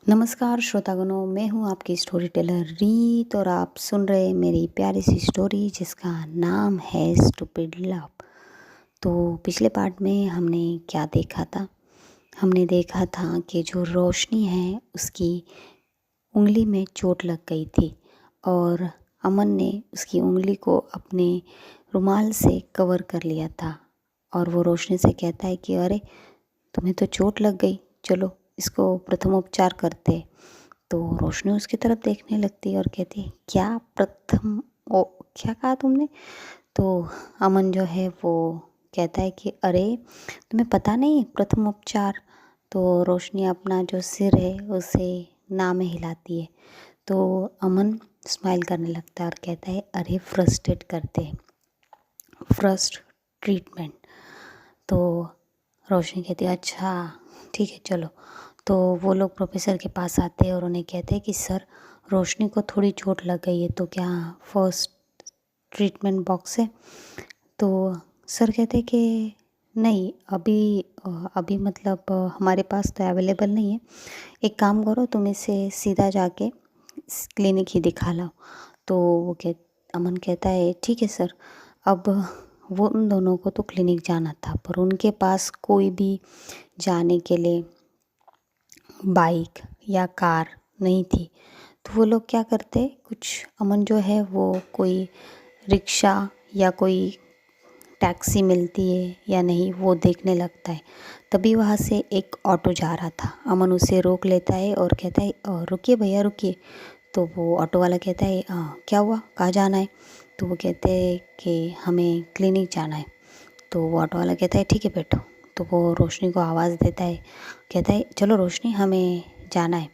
नमस्कार श्रोतागणों, मैं हूँ आपकी स्टोरी टेलर रीत और आप सुन रहे हैं मेरी प्यारी सी स्टोरी जिसका नाम है स्टूपिड लव। तो पिछले पार्ट में हमने क्या देखा था? हमने देखा था कि जो रोशनी है उसकी उंगली में चोट लग गई थी और अमन ने उसकी उंगली को अपने रुमाल से कवर कर लिया था। और वो रोशनी से कहता है कि अरे तुम्हें तो चोट लग गई, चलो इसको प्रथमोपचार करते हैं। तो रोशनी उसकी तरफ देखने लगती है और कहती है क्या प्रथम ओ क्या कहा तुमने? तो अमन जो है वो कहता है कि अरे तुम्हें पता नहीं प्रथम उपचार। तो रोशनी अपना जो सिर है उसे ना में हिलाती है। तो अमन स्माइल करने लगता है और कहता है अरे फर्स्ट एड करते हैं, फर्स्ट ट्रीटमेंट। तो रोशनी कहती है अच्छा ठीक है चलो। तो वो लोग प्रोफेसर के पास आते हैं और उन्हें कहते हैं कि सर रोशनी को थोड़ी चोट लग गई है, तो क्या फर्स्ट ट्रीटमेंट बॉक्स है? तो सर कहते हैं कि नहीं अभी मतलब हमारे पास तो अवेलेबल नहीं है। एक काम करो तुम इसे सीधा जाके क्लिनिक ही दिखा लाओ। तो अमन कहता है ठीक है सर। अब वो उन दोनों को तो क्लिनिक जाना था पर उनके पास कोई भी जाने के लिए बाइक या कार नहीं थी। तो वो लोग क्या करते, कुछ अमन जो है वो कोई रिक्शा या कोई टैक्सी मिलती है या नहीं वो देखने लगता है। तभी वहाँ से एक ऑटो जा रहा था। अमन उसे रोक लेता है और कहता है रुकिए भैया रुकिए। तो वो ऑटो वाला कहता है क्या हुआ, कहाँ जाना है? तो वो कहते हैं कि हमें क्लिनिक जाना है। तो वो ऑटो वाला कहता है ठीक है बैठो। तो वो रोशनी को आवाज़ देता है, कहता है चलो रोशनी हमें जाना है।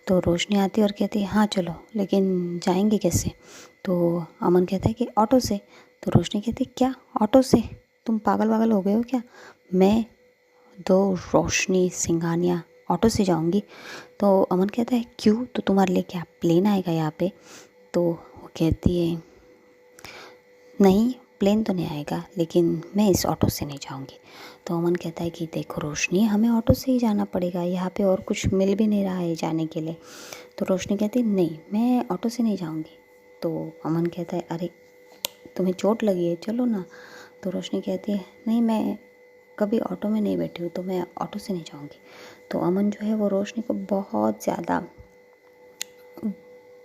तो रोशनी आती है और कहती है हाँ चलो, लेकिन जाएंगे कैसे? तो अमन कहता है कि ऑटो से। तो रोशनी कहती है क्या ऑटो से? तुम पागल वागल हो गए हो क्या? मैं दो रोशनी सिंघानिया ऑटो से जाऊंगी? तो अमन कहता है क्यों, तो तुम्हारे लिए क्या प्लेन आएगा यहाँ पे? तो वो कहती है नहीं प्लेन तो नहीं आएगा, लेकिन मैं इस ऑटो से नहीं जाऊंगी। तो अमन कहता है कि देखो रोशनी हमें ऑटो से ही जाना पड़ेगा, यहाँ पे और कुछ मिल भी नहीं रहा है जाने के लिए। तो रोशनी कहती है नहीं मैं ऑटो से नहीं जाऊंगी। तो अमन कहता है अरे तुम्हें चोट लगी है, चलो ना। तो रोशनी कहती है नहीं मैं कभी ऑटो में नहीं बैठी हूँ तो मैं ऑटो से नहीं जाऊँगी। तो अमन जो है वो रोशनी को बहुत ज़्यादा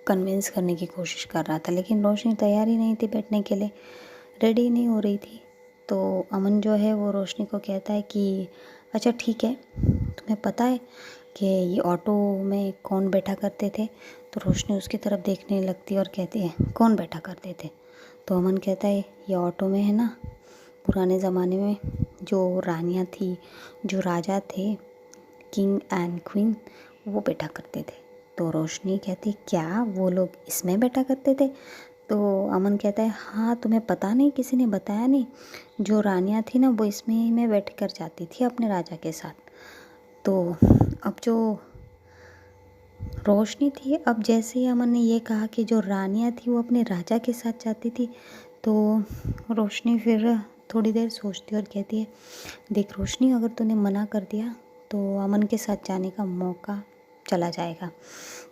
कन्विंस करने की कोशिश कर रहा था, लेकिन रोशनी तैयार ही नहीं थी बैठने के लिए, रेडी नहीं हो रही थी। तो अमन जो है वो रोशनी को कहता है कि अच्छा ठीक है, तुम्हें पता है कि ये ऑटो में कौन बैठा करते थे? तो रोशनी उसकी तरफ देखने लगती है और कहती है कौन बैठा करते थे? तो अमन कहता है ये ऑटो में है ना, पुराने ज़माने में जो रानियाँ थी, जो राजा थे, किंग एंड क्वीन, वो बैठा करते थे। तो रोशनी कहती क्या वो लोग इसमें बैठा करते थे? तो अमन कहता है हाँ तुम्हें पता नहीं, किसी ने बताया नहीं? जो रानियाँ थी ना वो इसमें में बैठ कर जाती थी अपने राजा के साथ। तो अब जो रोशनी थी, अब जैसे ही अमन ने ये कहा कि जो रानियाँ थी वो अपने राजा के साथ जाती थी, तो रोशनी फिर थोड़ी देर सोचती और कहती है देख रोशनी अगर तूने मना कर दिया तो अमन के साथ जाने का मौका चला जाएगा।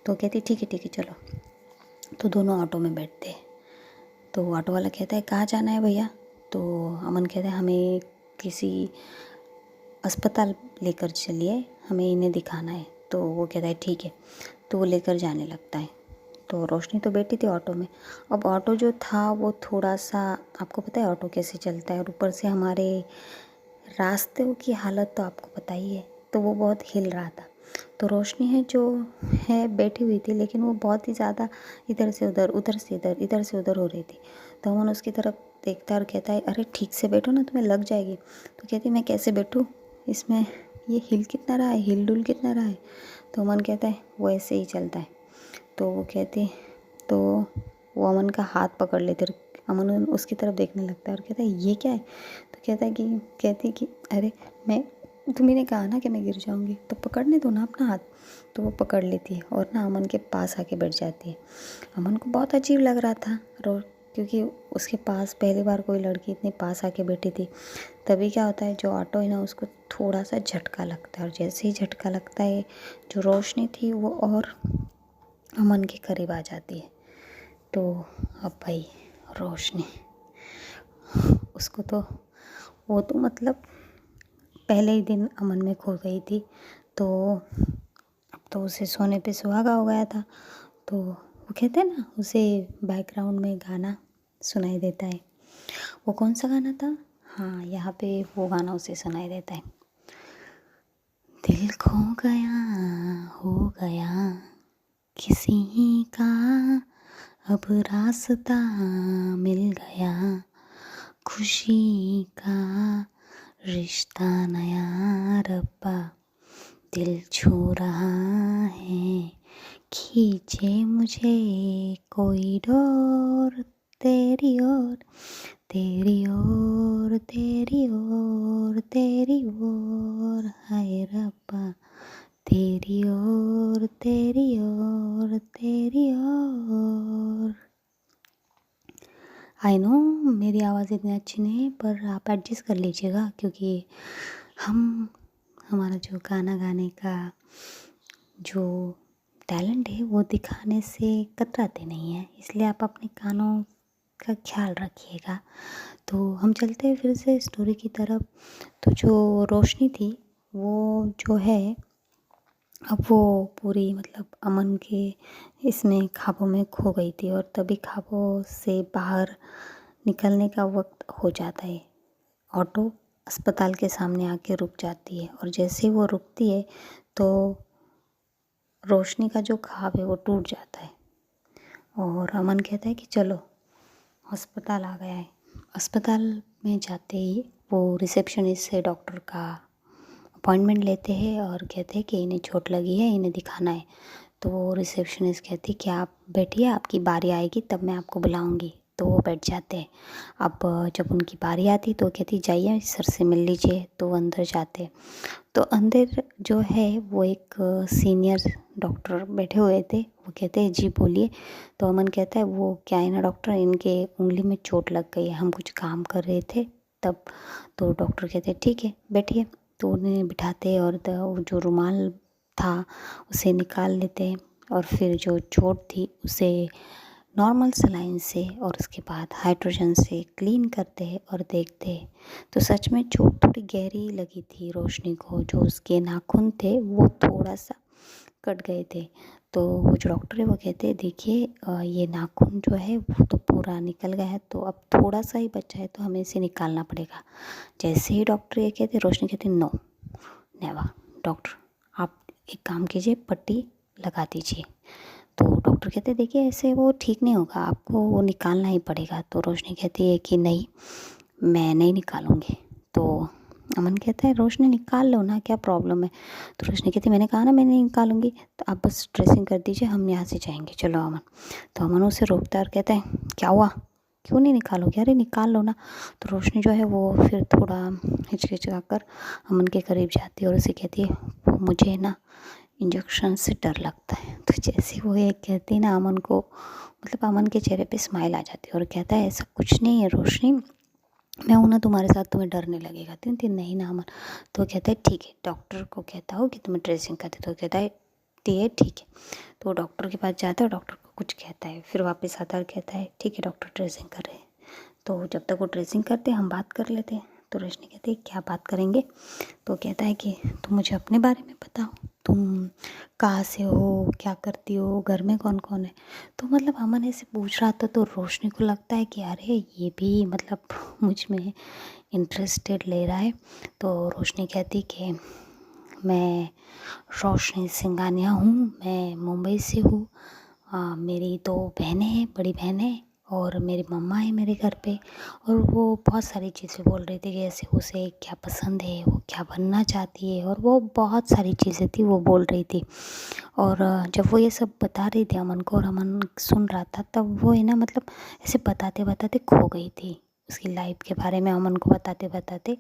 तो कहती ठीक है चलो। तो दोनों ऑटो में बैठते हैं। तो ऑटो वाला कहता है कहाँ जाना है भैया? तो अमन कहता है हमें किसी अस्पताल लेकर चलिए, हमें इन्हें दिखाना है। तो वो कहता है ठीक है। तो वो लेकर जाने लगता है। तो रोशनी तो बैठी थी ऑटो में। अब ऑटो जो था वो थोड़ा सा, आपको पता है ऑटो कैसे चलता है, और ऊपर से हमारे रास्तों की हालत तो आपको पता ही है। तो वो बहुत हिल रहा था। तो रोशनी है जो है बैठी हुई थी, लेकिन वो बहुत ही ज़्यादा इधर से उधर, उधर से इधर, इधर से उधर हो रही थी। तो अमन उसकी तरफ देखता है और कहता है अरे ठीक से बैठो ना, तुम्हें लग जाएगी। तो कहती मैं कैसे बैठूँ इसमें, ये हिल कितना रहा है, हिल डुल कितना रहा है? तो अमन कहता है वो ऐसे ही चलता है। तो वो कहती, तो वो अमन का हाथ पकड़ लेती और अमन उसकी तरफ देखने लगता है और कहता है ये क्या है? तो कहती कि अरे मैं, तुम्ही ने कहा ना कि मैं गिर जाऊंगी, तो पकड़ने दो ना अपना हाथ। तो वो पकड़ लेती है और ना अमन के पास आके बैठ जाती है। अमन को बहुत अजीब लग रहा था, और क्योंकि उसके पास पहली बार कोई लड़की इतने पास आके बैठी थी। तभी क्या होता है, जो ऑटो है ना उसको थोड़ा सा झटका लगता है, और जैसे ही झटका लगता है जो रोशनी थी वो और अमन के करीब आ जाती है। तो अब भाई रोशनी, उसको तो वो तो मतलब पहले ही दिन अमन में खो गई थी, तो अब तो उसे सोने पे सुहागा हो गया था। तो वो कहते हैं ना, उसे बैकग्राउंड में गाना सुनाई देता है। वो कौन सा गाना था? हाँ, यहाँ पे वो गाना उसे सुनाई देता है। दिल खो गया, हो गया किसी का, अब रास्ता मिल गया, खुशी का रिश्ता नया, रब्बा दिल छू रहा है, खींचे मुझे कोई डोर, तेरी ओर तेरी ओर तेरी ओर तेरी ओर, हाय रब्बा तेरी ओर तेरी ओर तेरी ओर। आई नो मेरी आवाज़ इतनी अच्छी नहीं है, पर आप एडजस्ट कर लीजिएगा, क्योंकि हमारा जो गाना गाने का जो टैलेंट है वो दिखाने से कतराते नहीं हैं, इसलिए आप अपने कानों का ख्याल रखिएगा। तो हम चलते हैं फिर से स्टोरी की तरफ। तो जो रोशनी थी वो जो है, अब वो पूरी मतलब अमन के इसमें ख्वाबों में खो गई थी, और तभी ख्वाबों से बाहर निकलने का वक्त हो जाता है। ऑटो अस्पताल के सामने आके रुक जाती है, और जैसे ही वो रुकती है तो रोशनी का जो ख्वाब है वो टूट जाता है, और अमन कहता है कि चलो अस्पताल आ गया है। अस्पताल में जाते ही वो रिसेप्शनिस्ट से डॉक्टर का अपॉइंटमेंट लेते हैं और कहते हैं कि इन्हें चोट लगी है, इन्हें दिखाना है। तो वो रिसेप्शनिस्ट कहती कि आप बैठिए, आपकी बारी आएगी तब मैं आपको बुलाऊंगी। तो वो बैठ जाते हैं। अब जब उनकी बारी आती तो कहती जाइए सर से मिल लीजिए, तो वो अंदर जाते। तो अंदर जो है वो एक सीनियर डॉक्टर बैठे हुए थे। वो कहते हैं जी बोलिए। तो अमन कहता है वो क्या है ना डॉक्टर, इनके उंगली में चोट लग गई है, हम कुछ काम कर रहे थे तब। तो डॉक्टर कहते हैं ठीक है बैठिए। तो उन्हें बिठाते और वो जो रुमाल था उसे निकाल लेते, और फिर जो चोट थी उसे नॉर्मल सलाइन से और उसके बाद हाइड्रोजन से क्लीन करते हैं और देखते हैं। तो सच में चोट थोड़ी गहरी लगी थी रोशनी को, जो उसके नाखून थे वो थोड़ा सा कट गए थे। तो वो जो डॉक्टर है वो कहते हैं देखिए ये नाखून जो है वो तो पूरा निकल गया है, तो अब थोड़ा सा ही बचा है, तो हमें इसे निकालना पड़ेगा। जैसे ही डॉक्टर ये कहते रोशनी कहती नो नेवर, डॉक्टर आप एक काम कीजिए पट्टी लगा दीजिए। तो डॉक्टर कहते देखिए ऐसे वो ठीक नहीं होगा, आपको वो निकालना ही पड़ेगा। तो रोशनी कहती है कि नहीं मैं नहीं निकालूंगी। तो अमन कहता है रोशनी निकाल लो ना, क्या प्रॉब्लम है। तो रोशनी कहती मैंने कहा ना मैं नहीं निकालूंगी, तो आप बस ड्रेसिंग कर दीजिए, हम यहाँ से जाएंगे, चलो अमन। तो अमन उसे रोकता है और कहता है क्या हुआ, क्यों नहीं निकालोगे, अरे निकाल लो ना। तो रोशनी जो है वो फिर थोड़ा हिचकिचा कर अमन के करीब जाती है और उसे कहती है मुझे ना इंजेक्शन से डर लगता है। तो जैसे वो एक कहती ना अमन को, मतलब अमन के चेहरे पे स्माइल आ जाती है और कहता है ऐसा कुछ नहीं है रोशनी, मैं हूँ ना तुम्हारे साथ, तुम्हें डर नहीं लगेगा। तीन नहीं ना अमन। तो कहता है ठीक है, डॉक्टर को कहता हो कि तुम्हें ड्रेसिंग कर दे। तो कहता है ठीक है। तो डॉक्टर के पास जाता है, डॉक्टर को कुछ कहता है, फिर वापस आता है और कहता है ठीक है डॉक्टर ड्रेसिंग कर रहे हैं। तो जब तक वो ड्रेसिंग करते हम बात कर लेते हैं। तो रोशनी कहती है क्या बात करेंगे। तो कहता है कि तुम मुझे अपने बारे में बताओ, तुम कहाँ से हो, क्या करती हो, घर में कौन कौन है। तो मतलब अमन ऐसे पूछ रहा था, तो रोशनी को लगता है कि अरे ये भी मतलब मुझ में इंटरेस्टेड ले रहा है। तो रोशनी कहती कि मैं रोशनी सिंघानिया हूँ, मैं मुंबई से हूँ। मेरी 2 बहनें हैं, बड़ी बहनें, और मेरी मम्मा है मेरे घर पे। और वो बहुत सारी चीज़ें बोल रही थी कि ऐसे उसे क्या पसंद है, वो क्या बनना चाहती है, और वो बहुत सारी चीज़ें थी वो बोल रही थी। और जब वो ये सब बता रही थी अमन को और अमन सुन रहा था, तब वो है ना मतलब ऐसे बताते बताते खो गई थी उसकी लाइफ के बारे में अमन को बताते बताते।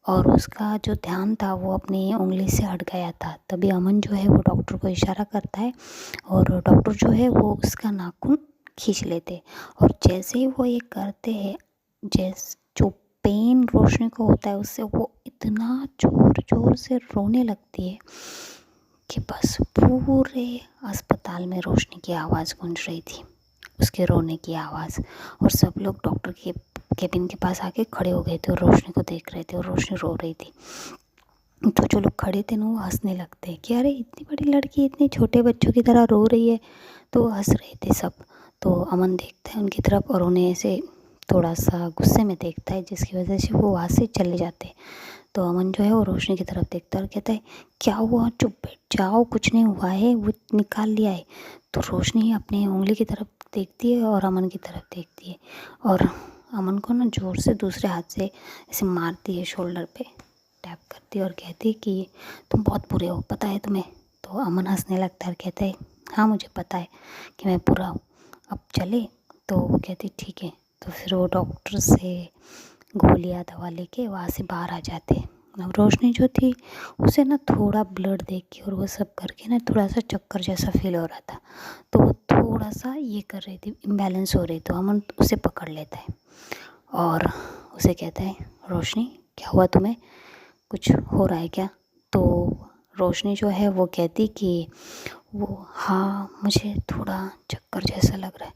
और उसका जो ध्यान था वो अपनी उंगली से हट गया था। तभी अमन जो है वो डॉक्टर को इशारा करता है, और डॉक्टर जो है वो उसका नाखून खींच लेते। और जैसे ही वो ये करते हैं, जो पेन रोशनी को होता है उससे वो इतना ज़ोर ज़ोर से रोने लगती है कि बस पूरे अस्पताल में रोशनी की आवाज़ गूंज रही थी, उसके रोने की आवाज़। और सब लोग डॉक्टर के केबिन के पास आके खड़े हो गए थे और रोशनी को देख रहे थे और रोशनी रो रही थी। तो जो लोग खड़े थे ना वो हंसने लगते कि अरे इतनी बड़ी लड़की इतने छोटे बच्चों की तरह रो रही है। तो वो हंस रहे थे सब। तो अमन देखता है उनकी तरफ और उन्हें ऐसे थोड़ा सा गुस्से में देखता है, जिसकी वजह से वो वहाँ से चले जाते हैं। तो अमन जो है वो रोशनी की तरफ देखता है और कहता है क्या हुआ, चुप बैठ जाओ, कुछ नहीं हुआ है, वो निकाल लिया है। तो रोशनी अपनी उंगली की तरफ देखती है और अमन की तरफ देखती है और अमन को ना ज़ोर से दूसरे हाथ से ऐसे मारती है, शोल्डर पे टैप करती है और कहती है कि तुम बहुत बुरे हो, पता है तुम्हें। तो अमन हंसने लगता है और कहता है हाँ मुझे पता है कि मैं बुरा हूँ, अब चले। तो वो कहती ठीक है। तो फिर वो डॉक्टर से गोलियाँ दवा लेके वहाँ से बाहर आ जाते। अब रोशनी जो थी उसे ना थोड़ा ब्लड देख के और वो सब करके ना थोड़ा सा चक्कर जैसा फील हो रहा था। तो वो थोड़ा सा ये कर रही थी, इम्बैलेंस हो रही। तो अमन उसे पकड़ लेता है और उसे कहता है रोशनी क्या हुआ तुम्हें, कुछ हो रहा है क्या। तो रोशनी जो है वो कहती कि वो हाँ मुझे थोड़ा चक्कर जैसा लग रहा है।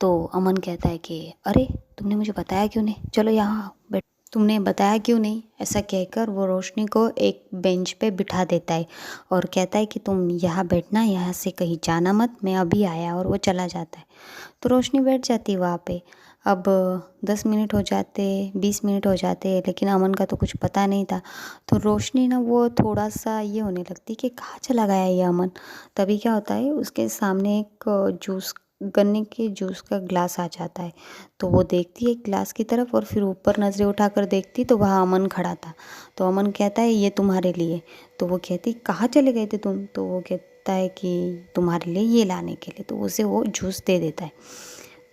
तो अमन कहता है कि अरे तुमने मुझे बताया क्यों नहीं, चलो यहाँ बैठ, तुमने बताया क्यों नहीं। ऐसा कहकर वो रोशनी को एक बेंच पे बिठा देता है और कहता है कि तुम यहाँ बैठना, यहाँ से कहीं जाना मत, मैं अभी आया। और वो चला जाता है। तो रोशनी बैठ जाती है वहाँ पे। अब 10 मिनट हो जाते, 20 मिनट हो जाते, लेकिन अमन का तो कुछ पता नहीं था। तो रोशनी ना वो थोड़ा सा ये होने लगती कि कहाँ चला गया ये अमन। तभी क्या होता है उसके सामने एक जूस, गन्ने के जूस का ग्लास आ जाता है। तो वो देखती है ग्लास की तरफ और फिर ऊपर नज़रें उठाकर देखती तो वहाँ अमन खड़ा था। तो अमन कहता है ये तुम्हारे लिए। तो वो कहती कहाँ चले गए थे तुम। तो वो कहता है कि तुम्हारे लिए ये लाने के लिए। तो उसे वो जूस दे देता है।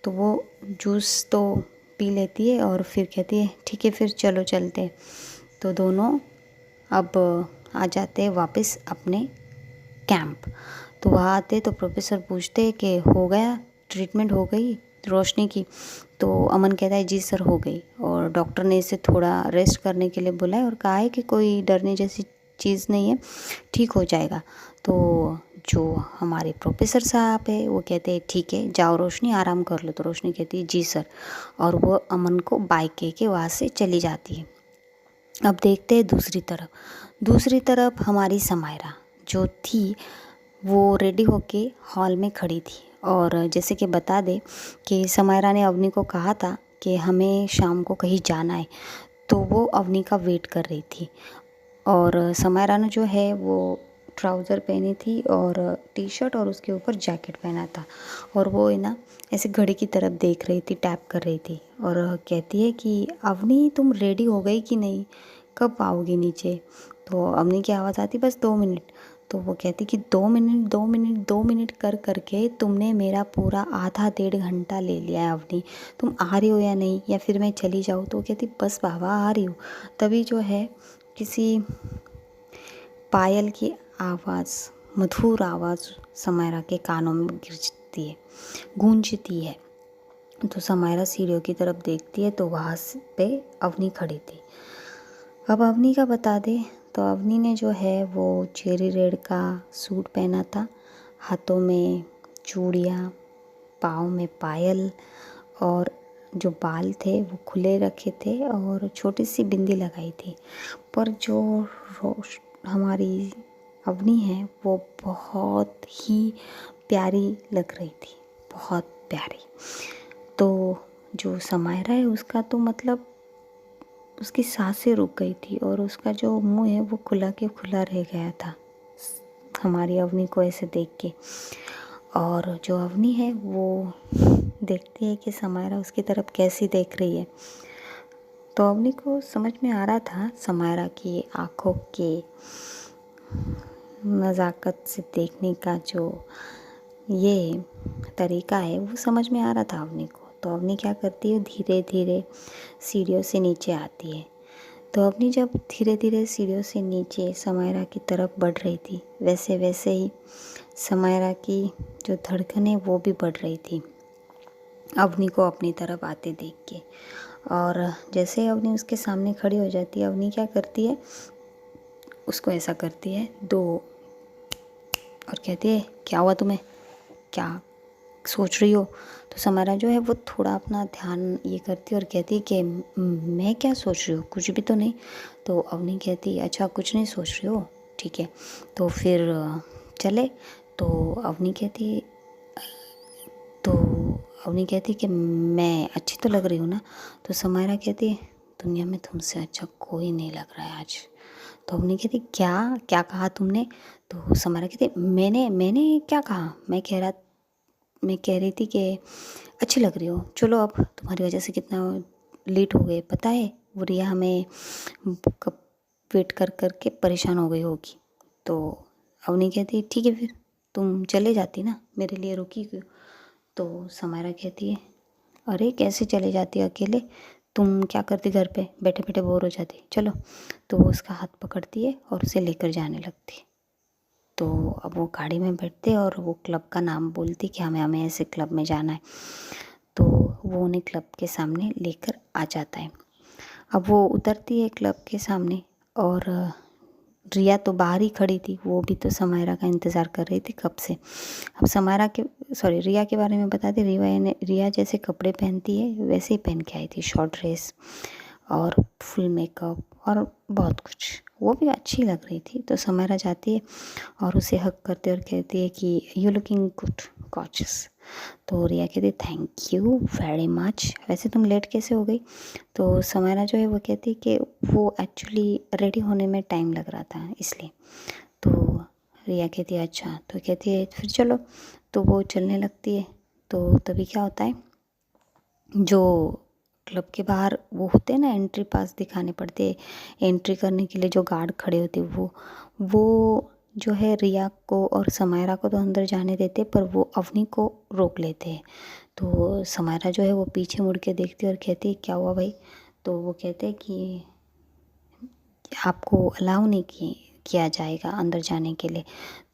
तो वो जूस तो पी लेती है और फिर कहती है ठीक है फिर चलो चलते हैं। तो दोनों अब आ जाते हैं वापस अपने कैंप। तो वहाँ आते तो प्रोफेसर पूछते कि हो गया, ट्रीटमेंट हो गई रोशनी की। तो अमन कहता है जी सर हो गई। और डॉक्टर ने इसे थोड़ा रेस्ट करने के लिए बोला है और कहा है कि कोई डरने जैसी चीज़ नहीं है, ठीक हो जाएगा। तो जो हमारे प्रोफेसर साहब है वो कहते हैं ठीक है जाओ रोशनी आराम कर लो। तो रोशनी कहती है जी सर। और वो अमन को बाय कह के वहाँ से चली जाती है। अब देखते हैं दूसरी तरफ हमारी समायरा जो थी वो रेडी होके हॉल में खड़ी थी। और जैसे कि बता दे कि समायरा ने अवनी को कहा था कि हमें शाम को कहीं जाना है। तो वो अवनी का वेट कर रही थी। और समायरा ने जो है वो ट्राउज़र पहनी थी और टी शर्ट और उसके ऊपर जैकेट पहना था। और वो है ना ऐसे घड़ी की तरफ देख रही थी, टैप कर रही थी और कहती है कि अवनी तुम रेडी हो गई कि नहीं, कब आओगी नीचे। तो अवनी की आवाज़ आती बस 2 मिनट। तो वो कहती कि 2 मिनट 2 मिनट 2 मिनट कर करके तुमने मेरा पूरा आधा 1.5 घंटा ले लिया है अवनी, तुम आ रही हो या नहीं या फिर मैं चली जाऊँ। तो वो कहती बस बाबा आ रही हूँ। तभी जो है किसी पायल की आवाज़, मधुर आवाज़ समायरा के कानों में गिरती है, गूंजती है। तो समायरा सीढ़ियों की तरफ देखती है तो वहाँ पे अवनी खड़ी थी। अब अवनी का बता दे तो अवनी ने जो है वो चेरी रेड का सूट पहना था, हाथों में चूड़ियाँ, पाँव में पायल और जो बाल थे वो खुले रखे थे और छोटी सी बिंदी लगाई थी। पर जो हमारी अवनी है वो बहुत ही प्यारी लग रही थी, बहुत प्यारी। तो जो समायरा है उसका तो मतलब उसकी सांसें रुक गई थी और उसका जो मुंह है वो खुला के खुला रह गया था हमारी अवनी को ऐसे देख के। और जो अवनी है वो देखती है कि समायरा उसकी तरफ कैसी देख रही है। तो अवनी को समझ में आ रहा था समायरा की आँखों के नज़ाकत से देखने का जो ये तरीका है वो समझ में आ रहा था अवनी को। तो अवनी क्या करती है धीरे धीरे सीढ़ियों से नीचे आती है। तो अवनी जब धीरे धीरे सीढ़ियों से नीचे समायरा की तरफ बढ़ रही थी वैसे वैसे ही समायरा की जो धड़कन है वो भी बढ़ रही थी। अवनी को अपनी तरफ आते देख के। और जैसे ही अवनी उसके सामने खड़ी हो जाती है, अवनी क्या करती है, उसको ऐसा करती है दो और कहती है क्या हुआ तुम्हें, क्या सोच रही हो। तो समारा जो है वो थोड़ा अपना ध्यान ये करती है और कहती है कि मैं क्या सोच रही हूँ, कुछ भी तो नहीं। तो अवनी कहती है अच्छा कुछ नहीं सोच रही हो, ठीक है तो फिर चले। तो अवनी कहती तो अवनी कहती कि मैं अच्छी तो लग रही हूँ ना। तो समारा कहती है दुनिया में तुमसे अच्छा कोई नहीं लग रहा है आज। तो अवनी कहती क्या क्या कहा तुमने। तो समारा कहती मैंने मैंने क्या कहा, मैं कह रही थी कि अच्छी लग रही हो, चलो अब तुम्हारी वजह से कितना लेट हो गए पता है, वो रिया हमें कब वेट कर कर के परेशान हो गई होगी। तो अवनी कहती ठीक है फिर तुम चले जाती ना, मेरे लिए रुकी क्यों। तो समारा कहती है अरे कैसे चले जाती अकेले, तुम क्या करती घर पे बैठे बैठे बोर हो जाती, चलो। तो वो उसका हाथ पकड़ती है और उसे लेकर जाने लगती है। तो अब वो गाड़ी में बैठते और वो क्लब का नाम बोलती कि हमें हमें ऐसे क्लब में जाना है। तो वो उन्हें क्लब के सामने लेकर आ जाता है। अब वो उतरती है क्लब के सामने और रिया तो बाहर ही खड़ी थी, वो भी तो समायरा का इंतज़ार कर रही थी कब से। अब रिया के बारे में बता दें, रिया जैसे कपड़े पहनती है वैसे ही पहन के आई थी, शॉर्ट ड्रेस और फुल मेकअप और बहुत कुछ, वो भी अच्छी लग रही थी। तो समायरा जाती है और उसे हक करते और कहती है कि यू लुकिंग गुड गॉर्जियस। तो रिया कहती है थैंक यू वेरी मच, वैसे तुम लेट कैसे हो गई। तो समायरा जो है वो कहती है कि वो एक्चुअली रेडी होने में टाइम लग रहा था इसलिए। तो रिया कहती है अच्छा, तो कहती है फिर चलो। तो वो चलने लगती है। तो तभी क्या होता है, जो क्लब के बाहर वो होते हैं ना, एंट्री पास दिखाने पड़ते हैं, एंट्री करने के लिए जो गार्ड खड़े होते हैं वो जो है रिया को और समायरा को तो अंदर जाने देते, पर वो अवनी को रोक लेते हैं। तो समायरा जो है वो पीछे मुड़ के देखती है और कहती है क्या हुआ भाई। तो वो कहते हैं कि आपको अलाउ नहीं किया जाएगा अंदर जाने के लिए।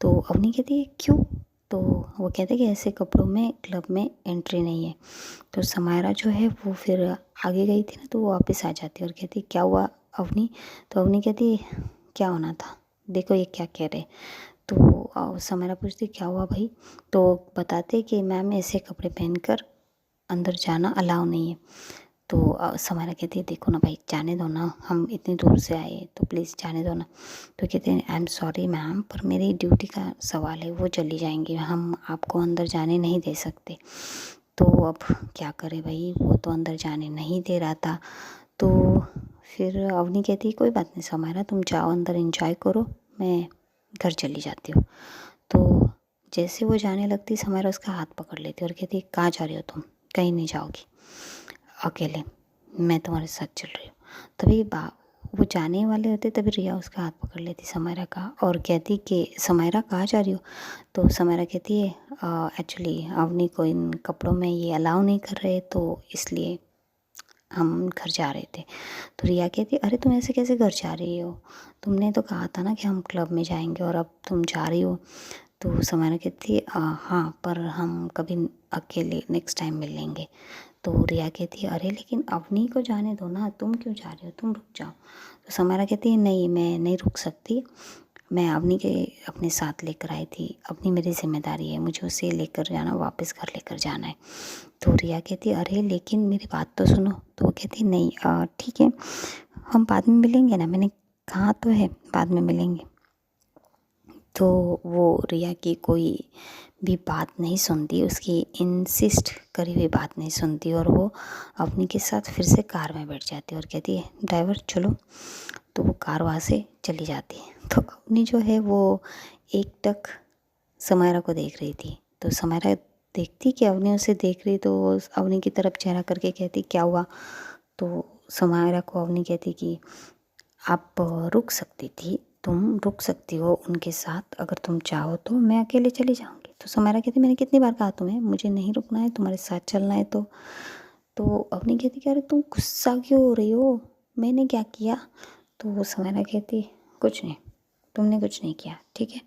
तो अवनी कहती है क्यों। तो वो कहते हैं कि ऐसे कपड़ों में क्लब में एंट्री नहीं है। तो समायरा जो है वो फिर आगे गई थी ना, तो वो वापस आ जाती है और कहती क्या हुआ अवनी। तो अवनी कहती क्या होना था, देखो ये क्या कह रहे। तो समायरा पूछती क्या हुआ भाई। तो बताते कि मैम ऐसे कपड़े पहनकर अंदर जाना अलाउ नहीं है। तो समायरा कहती है देखो ना भाई जाने दो ना, हम इतनी दूर से आए तो प्लीज़ जाने दो ना। तो कहते हैं आई एम सॉरी मैम, पर मेरी ड्यूटी का सवाल है, वो चली जाएंगी, हम आपको अंदर जाने नहीं दे सकते। तो अब क्या करें भाई, वो तो अंदर जाने नहीं दे रहा था। तो फिर अवनी कहती है कोई बात नहीं समायरा, तुम जाओ अंदर एंजॉय करो, मैं घर चली जाती हूँ। तो जैसे वो जाने लगती समायरा उसका हाथ पकड़ लेती और कहती कहाँ जा रही हो तुम, कहीं नहीं जाओगी अकेले, मैं तुम्हारे साथ चल रही हूँ। तभी वो जाने वाले होते तभी रिया उसका हाथ पकड़ लेती समायरा का और कहती कि समायरा कहाँ जा रही हो। तो समायरा कहती है एक्चुअली अवनी को इन कपड़ों में ये अलाउ नहीं कर रहे, तो इसलिए हम घर जा रहे थे। तो रिया कहती अरे तुम ऐसे कैसे घर जा रही हो, तुमने तो कहा था ना कि हम क्लब में जाएंगे और अब तुम जा रही हो। तो समायरा कहती है हाँ पर हम कभी अकेले नेक्स्ट टाइम मिलेंगे। तो रिया कहती है अरे लेकिन अवनी को जाने दो ना, तुम क्यों जा रही हो, तुम रुक जाओ। तो समायरा कहती है नहीं मैं नहीं रुक सकती, मैं अवनी के अपने साथ लेकर आई थी, अवनी मेरी जिम्मेदारी है, मुझे उसे लेकर जाना, वापस घर लेकर जाना है। तो रिया कहती अरे लेकिन मेरी बात तो सुनो। तो वो कहती नहीं ठीक है हम बाद में मिलेंगे ना, मैंने कहा तो है बाद में मिलेंगे। तो वो रिया की कोई भी बात नहीं सुनती, उसकी इंसिस्ट करी हुई बात नहीं सुनती और वो अवनी के साथ फिर से कार में बैठ जाती है और कहती है ड्राइवर चलो। तो वो कार वहाँ से चली जाती है। तो अवनी जो है वो एकटक समायरा को देख रही थी। तो समायरा देखती कि अवनी उसे देख रही, तो वो अवनी की तरफ चेहरा करके कहती क्या हुआ। तो समायरा को अवनी कहती कि आप रुक सकती थी, तुम रुक सकती हो उनके साथ, अगर तुम चाहो तो मैं अकेले चली जाऊंगी। तो समायरा कहती मैंने कितनी बार कहा तुम्हें मुझे नहीं रुकना है, तुम्हारे साथ चलना है। तो अवनी कहती कि अरे तुम गुस्सा क्यों हो रही हो, मैंने क्या किया। तो वो समायरा कहती कुछ नहीं, तुमने कुछ नहीं किया ठीक है।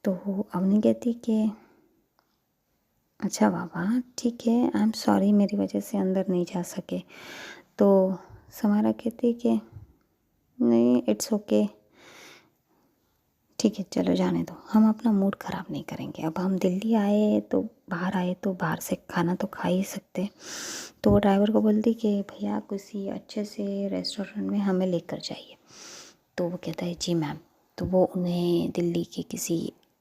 तो अवनी कहती कि अच्छा बाबा, ठीक है, आई एम सॉरी, मेरी वजह से अंदर नहीं जा सके। तो समायरा कहती कि नहीं, इट्स ओके, ठीक है, चलो जाने दो, हम अपना मूड ख़राब नहीं करेंगे। अब हम दिल्ली आए तो बाहर से खाना तो खा ही सकते हैं। तो वो ड्राइवर को बोलती कि भैया किसी अच्छे से रेस्टोरेंट में हमें लेकर जाइए। तो वो कहता है जी मैम। तो वो उन्हें दिल्ली के किसी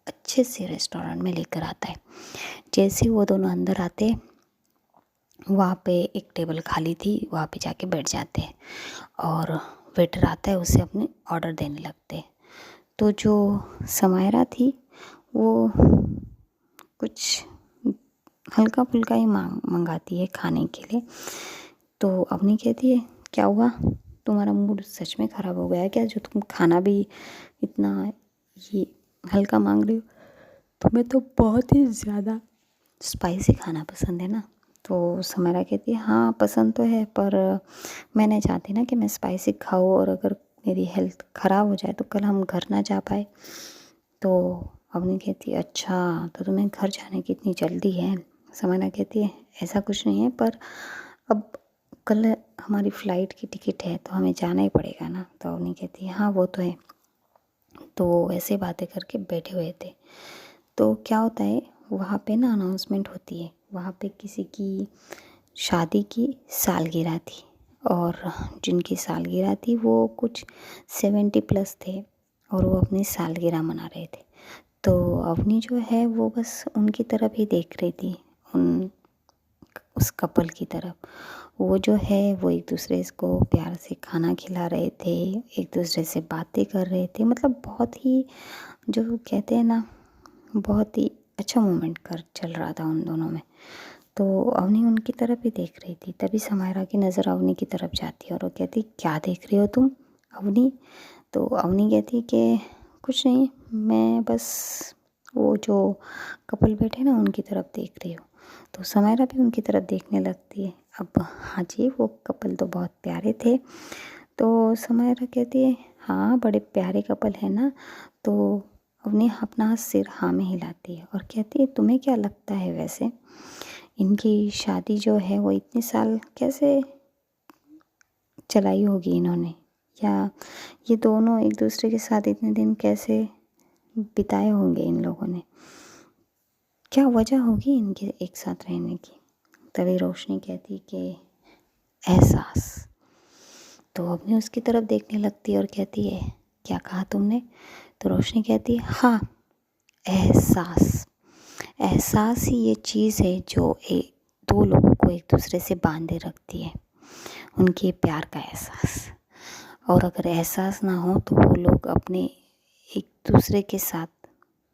अच्छे से रेस्टोरेंट में लेकर आता है। जैसे ही वो दोनों अंदर आते, वहाँ पे एक टेबल खाली थी, वहाँ पे जाके बैठ जाते हैं और वेटर आता है, उसे अपने ऑर्डर देने लगते हैं। तो जो समायरा थी वो कुछ हल्का फुल्का ही मंगाती है खाने के लिए। तो अवनी कहती है क्या हुआ, तुम्हारा मूड सच में ख़राब हो गया है क्या, जो तुम खाना भी इतना ये हल्का मांग रही हो। तुम्हें तो बहुत ही ज़्यादा स्पाइसी खाना पसंद है ना। तो समायरा कहती है हाँ पसंद तो है, पर मैं नहीं चाहती ना कि मैं स्पाइसी खाऊं और अगर मेरी हेल्थ ख़राब हो जाए तो कल हम घर ना जा पाए। तो अवनी कहती है अच्छा, तो तुम्हें घर जाने की इतनी जल्दी है। समायरा कहती है ऐसा कुछ नहीं है, पर अब कल हमारी फ़्लाइट की टिकट है तो हमें जाना ही पड़ेगा ना। तो अवनी कहती है हाँ वो तो है। तो ऐसे बातें करके बैठे हुए थे। तो क्या होता है, वहाँ पे ना अनाउंसमेंट होती है, वहाँ पे किसी की शादी की सालगिरह थी और जिनकी सालगिरह थी वो कुछ 70+ थे और वो अपनी सालगिरह मना रहे थे। तो अवनी जो है वो बस उनकी तरफ ही देख रही थी, उन उस कपल की तरफ। वो जो है वो एक दूसरे को प्यार से खाना खिला रहे थे, एक दूसरे से बातें कर रहे थे, मतलब बहुत ही जो कहते हैं ना, बहुत ही अच्छा मोमेंट कर चल रहा था उन दोनों में। तो अवनी उनकी तरफ ही देख रही थी, तभी समायरा की नज़र अवनी की तरफ जाती है और वो कहती क्या देख रही हो तुम अवनी। तो अवनी कहती कि कुछ नहीं, मैं बस वो जो कपल बैठे ना उनकी तरफ देख रही हूँ। तो समायरा भी उनकी तरफ देखने लगती है। अब हाँ जी, वो कपल तो बहुत प्यारे थे। तो समायरा कहती है हाँ बड़े प्यारे कपल है ना। तो अवनी अपना सिर हाँ में हिलाती है और कहती है तुम्हें क्या लगता है वैसे इनकी शादी जो है वो इतने साल कैसे चलाई होगी इन्होंने, या ये दोनों एक दूसरे के साथ इतने दिन कैसे बिताए होंगे इन लोगों ने, क्या वजह होगी इनके एक साथ रहने की। तभी रोशनी कहती कि एहसास। तो अवनी उसकी तरफ देखने लगती है और कहती है क्या कहा तुमने। तो रोशनी कहती है हाँ एहसास। एहसास ही ये चीज़ है जो दो लोगों को एक दूसरे से बांधे रखती है, उनके प्यार का एहसास। और अगर एहसास ना हो तो वो लोग अपने एक दूसरे के साथ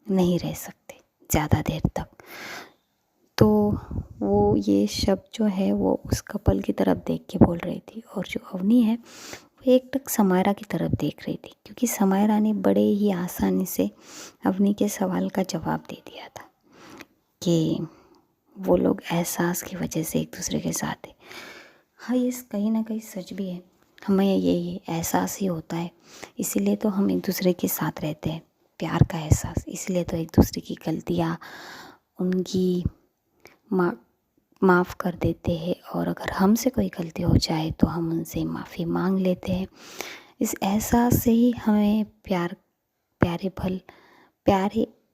नहीं रह सकते ज़्यादा देर तक। तो वो ये शब्द जो है वो उस कपल की तरफ देख के बोल रही थी और जो अवनी है वो एक टक समायरा की तरफ देख रही थी, क्योंकि समायरा ने बड़े ही आसानी से अवनी के सवाल का जवाब दे दिया था कि वो लोग एहसास की वजह से एक दूसरे के साथ है। हाँ ये कहीं ना कहीं सच भी है, हमें ये एहसास ही होता है, इसीलिए तो हम एक दूसरे के साथ रहते हैं, प्यार का एहसास। इसलिए तो एक दूसरे की गलतियाँ उनकी माफ़ कर देते हैं और अगर हमसे कोई गलती हो जाए तो हम उनसे माफ़ी मांग लेते हैं। इस एहसास से ही हमें प्यारे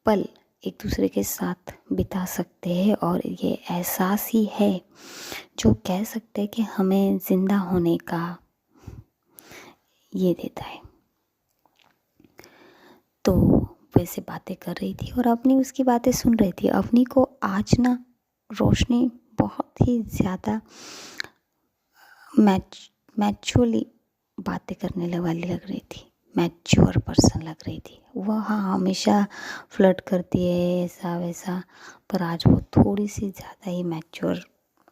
पल एक दूसरे के साथ बिता सकते हैं और ये एहसास ही है जो कह सकते हैं कि हमें ज़िंदा होने का ये देता है। तो वैसे बातें कर रही थी और अवनी उसकी बातें सुन रही थी। अवनी को आज ना रोशनी बहुत ही ज़्यादा मैच्योरली बातें करने वाली लग रही थी, मैच्योर पर्सन लग रही थी। वह हाँ हमेशा फ्लर्ट करती है ऐसा वैसा, पर आज वो थोड़ी सी ज़्यादा ही मैच्योर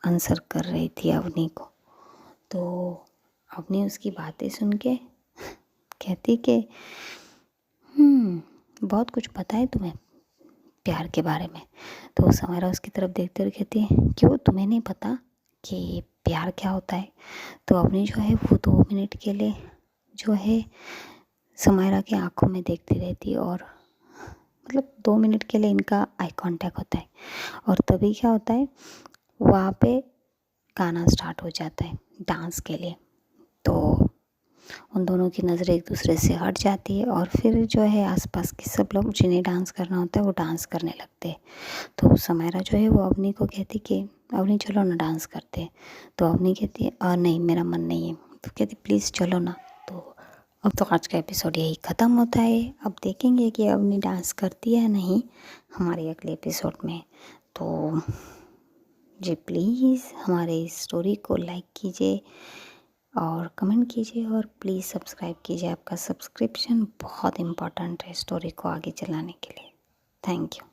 आंसर कर रही थी अवनी को। तो अवनी उसकी बातें सुन के कहती कि बहुत कुछ पता है तुम्हें प्यार के बारे में। तो समायरा उसकी तरफ देखते हुए कहती है क्यों तुम्हें नहीं पता कि प्यार क्या होता है। तो अवनी जो है वो 2 मिनट के लिए जो है समायरा की आंखों में देखती रहती और मतलब 2 मिनट के लिए इनका आई कांटेक्ट होता है और तभी क्या होता है, वहाँ पे गाना स्टार्ट हो जाता है डांस के लिए। तो उन दोनों की नज़रें एक दूसरे से हट जाती है और फिर जो है आसपास के सब लोग जिन्हें डांस करना होता है वो डांस करने लगते हैं। तो समायरा जो है वो अवनी को कहती कि अवनी चलो ना डांस करते हैं। तो अवनी कहती है नहीं मेरा मन नहीं है। तो कहती प्लीज़ चलो ना। तो अब तो आज का एपिसोड यही ख़त्म होता है। अब देखेंगे कि अवनी डांस करती है या नहीं हमारे अगले एपिसोड में। तो जी प्लीज़ हमारे इस स्टोरी को लाइक कीजिए और कमेंट कीजिए और प्लीज़ सब्सक्राइब कीजिए। आपका सब्सक्रिप्शन बहुत इम्पोर्टेंट है स्टोरी को आगे चलाने के लिए। Thank you.